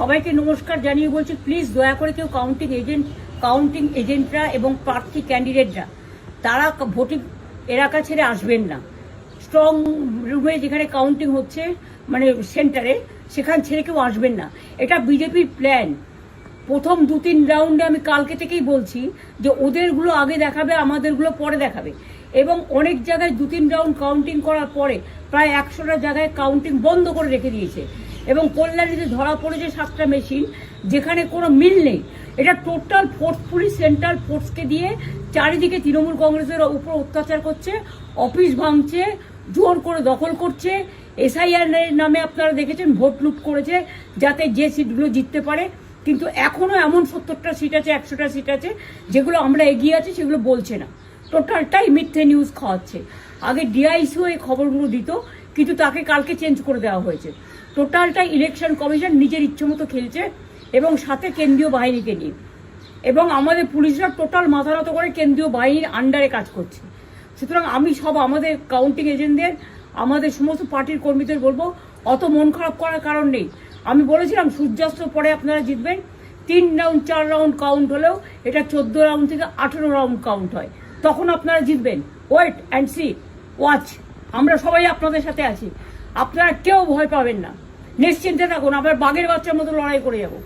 সবাইকে নমস্কার জানিয়ে বলছি, প্লিজ দয়া করে কেউ কাউন্টিং এজেন্টরা এবং প্রার্থী ক্যান্ডিডেটরা তারা ভোটিং এলাকা ছেড়ে আসবেন না। স্ট্রং রুমে যেখানে কাউন্টিং হচ্ছে, মানে সেন্টারে, সেখান ছেড়ে কেউ আসবেন না। এটা বিজেপির প্ল্যান। প্রথম 2-3 রাউন্ডে আমি কালকে থেকেই বলছি যে ওদেরগুলো আগে দেখাবে, আমাদেরগুলো পরে দেখাবে। এবং অনেক জায়গায় 2-3 রাউন্ড কাউন্টিং করার পরে প্রায় 100টা জায়গায় কাউন্টিং বন্ধ করে রেখে দিয়েছে। এবং কল্যাণীতে ধরা পড়েছে 7টা মেশিন, যেখানে কোনো মিল নেই। এটা টোটাল ফোর্সফুলি সেন্ট্রাল ফোর্সকে দিয়ে চারিদিকে তৃণমূল কংগ্রেসের উপর অত্যাচার করছে, অফিস ভাঙছে, জোর করে দখল করছে। এসআইআর নামে আপনারা দেখেছেন ভোট লুট করেছে যাতে যে সিটগুলো জিততে পারে। কিন্তু এখনো এমন 70টা সিট আছে, 100টা সিট আছে যেগুলো আমরা এগিয়ে আছি, সেগুলো বলছে না। টোটালটাই মিথ্যে নিউজ খাওয়াচ্ছে। আগে ডিআইসিও এই খবরগুলো দিত, কিন্তু তাকে কালকে চেঞ্জ করে দেওয়া হয়েছে। টোটালটাই ইলেকশন কমিশন নিজের ইচ্ছে মতো খেলছে, এবং সাথে কেন্দ্রীয় বাহিনীকে নিয়ে। এবং আমাদের পুলিশরা টোটাল মাথা নত করে কেন্দ্রীয় বাহিনীর আন্ডারে কাজ করছে। সুতরাং আমি আমাদের কাউন্টিং এজেন্টদের, আমাদের সমস্ত পার্টির কর্মীদের বলবো, অত মন খারাপ করার কারণ নেই। আমি বলেছিলাম সূর্যাস্ত পরে আপনারা জিতবেন। 3 রাউন্ড 4 রাউন্ড কাউন্ট হলেও এটা 14 রাউন্ড থেকে 18 রাউন্ড কাউন্ট হয়, তখন আপনারা জিতবেন। Wait and see, watch. আমরা সবাই আপনাদের সাথে আছি, আপনারা কেউ ভয় পাবেন না, নিশ্চিন্তে থাকুন। আমরা বাঘের বাচ্চার মতো লড়াই করে যাবো।